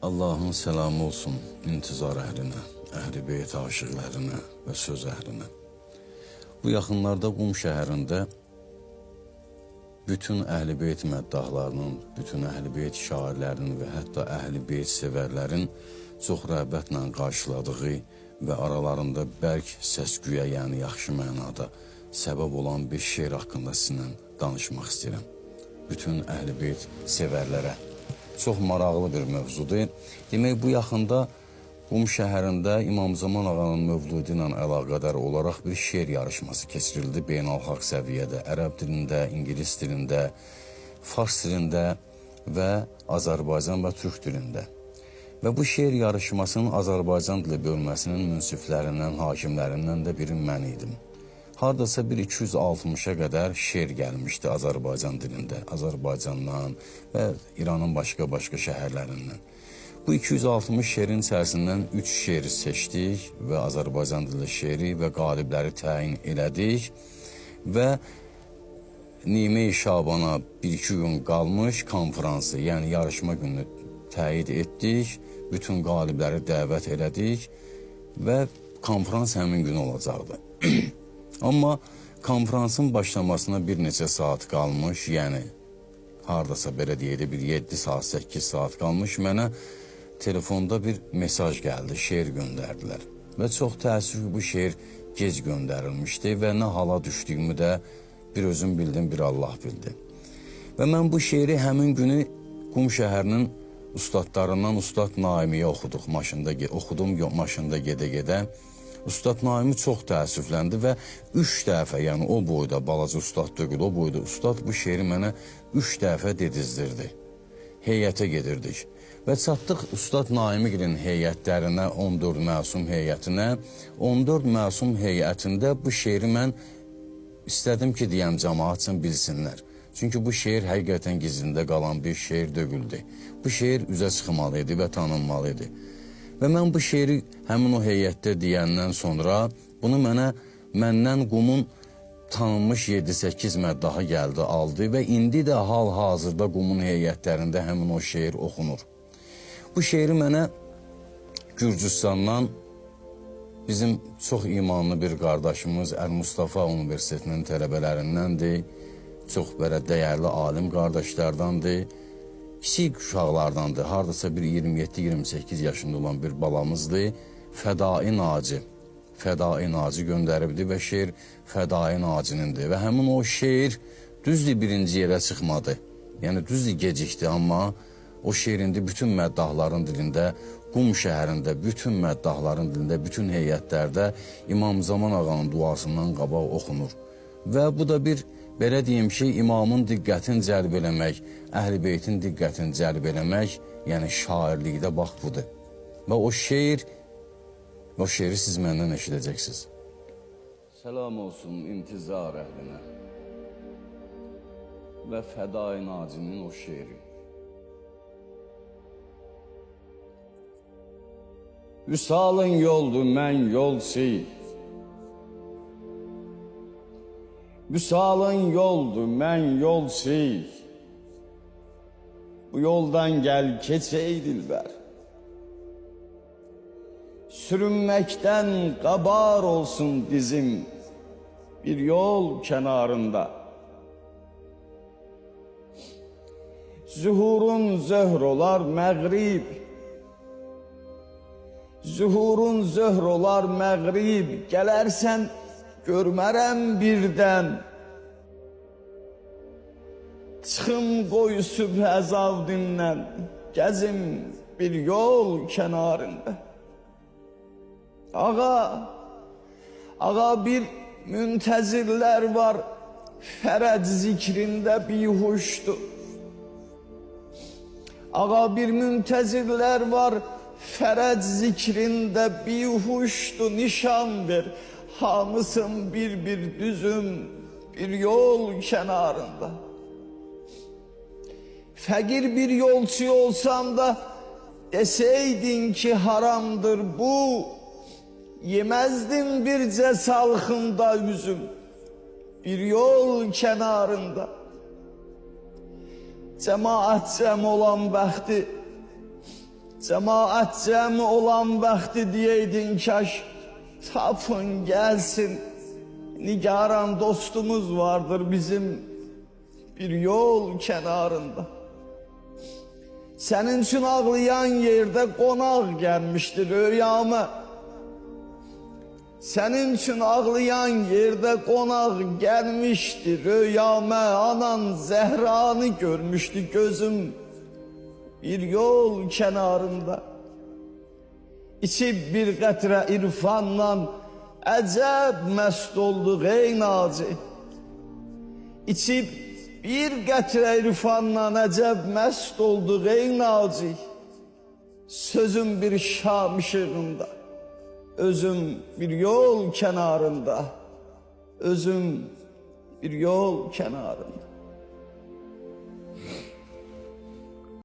Allah'ın selamı olsun intizar əhlinə, əhl-i beyt aşıqlarına və söz əhlinə. Bu yaxınlarda Qum şəhərində bütün əhl-i beyt məddahlarının, bütün əhl-i beyt şairlərinin və hətta əhl-i beyt sevərlərin çox rəğbətlə qarşıladığı və aralarında bərk səs-küyə, yəni yaxşı mənada səbəb olan bir şeir haqqında sizinlə danışmaq istəyirəm. Bütün əhl-i beyt sevərlərə. Çox maraqlı bir mövzudur. Demək, bu yaxında Qum şəhərində İmam Zaman ağanın mövludi ilə əlaqədar olaraq bir şeir yarışması keçirildi beynəlxalq səviyyədə. Ərəb dilində, ingilis dilində, fars dilində və Azərbaycan və Türk dilində. Və bu şeir yarışmasının Azərbaycan dili bölməsinin münsiflərindən, hakimlərindən də biri mən idim. Hardasa bir 260'a qədər şeir gəlmişdi Azərbaycan dilində, Azərbaycandan və İranın başqa şəhərlərindən. Bu 260 şeirin içərisindən 3 şeiri seçdik və Azərbaycan dili şeiri və qalibləri təyin elədik və Nime-i Şabana 1-2 gün qalmış konferansı, yəni yarışma gününü təyid etdik, bütün qalibləri dəvət elədik və konferans həmin gün olacaqdı. Amma konferansın başlamasına bir neçə saat qalmış, yəni hardasa belə deyək, bir 7 saat, 8 saat qalmış, mənə telefonda bir mesaj gəldi, şeir göndərdilər. Və çox təəssüf ki, bu şeir gec göndərilmişdi və nə hala düşdüyümü də bir özüm bildim, bir Allah bildi. Və mən bu şeiri həmin günü Qum şəhərinin ustadlarından Ustad Naimiyə oxudum maşında gedə-gedə. Ustad Naimi çox təəssüfləndi və 3 dəfə, yəni o boyda balaca ustad deyil, o boyda ustad bu şeiri mənə 3 dəfə dedizdirdi. Heyətə gedirdik və çatdıq Ustad Naimigilin heyətlərinə, 14 məsum heyətinə. 14 məsum heyətində bu şeiri mən istədim ki, deyəm, cəmaat üçün bilsinlər. Çünki bu şeir həqiqətən gizlində qalan bir şeir dögüldü. Bu şeir üzə çıxmalı idi və tanınmalı idi. Və mən bu şeiri həmin o heyətdə deyəndən sonra bunu məndən Qumun tanınmış 7-8 məddahı gəldi, aldı və indi də hal-hazırda Qumun heyətlərində həmin o şeir oxunur. Bu şeiri mənə Gürcüstandan bizim çox imanlı bir qardaşımız Əl-Mustafa Universitetinin tələbələrindəndir, çox belə dəyərli alim qardaşlardandır. Kiçik uşaqlardandır, hardasa bir 27-28 yaşında olan bir balamızdır. Fədai Naci göndəribdi və şeir Fədai Nacinindir. Və həmin o şeir düzdür birinci yerə çıxmadı. Yəni düzdür gecikdi, amma o şeir indi bütün məddahların dilində, Qum şəhərində bütün məddahların dilində, bütün heyətlərdə İmam Zaman ağanın duasından qabaq oxunur. Və bu da bir, belə deyim ki, imamın diqqətini cəlb eləmək, əhl-i beytin diqqətini cəlb eləmək, yəni şairlikdə bax budur. Və o şeiri siz məndən eşidəcəksiniz. Səlam olsun intizar əhlinə və Fədai Nacinin o şeiri. Vüsalın yoldu, mən yol seyir. Vüsalın yoldu, mən yol seyir. Bu yoldan gel keçey dilbər. Sürünməkdən qabar olsun dizim bir yol kenarında. Zuhurun zöhr olar məğrib. Zuhurun zöhr olar məğrib. Gələrsən görmərəm birdən. Çıxım qoy sübh əzavdindən, gəzim bir yol kənarında. Ağa bir müntəzirlər var, fərəd zikrində bihuşdu. Ağa bir müntəzirlər var, fərəd zikrində bihuşdu. Nişan ver, hamısın bir düzüm bir yol kenarında. Fəqir bir yolçu olsam da deseydin ki haramdır bu, yemezdim bircə salxında üzüm bir yol kenarında. Cemaat cəm olan vaxtı Cemaat cemi olan vakti diyeydin kaş, tapın gelsin. Nigaran dostumuz vardır bizim bir yol kenarında. Senin için ağlayan yerde konak gelmiştir rüyama. Senin için ağlayan yerde konak gelmiştir rüyama. Anan Zehra'nı görmüştü gözüm bir yol kenarında. İçib bir qətrə irfanla əcəb məst olduq ey naci. İçib bir qətrə irfanla əcəb məst olduq ey naci. Sözüm bir şam ışığında, özüm bir yol kenarında, özüm bir yol kenarında.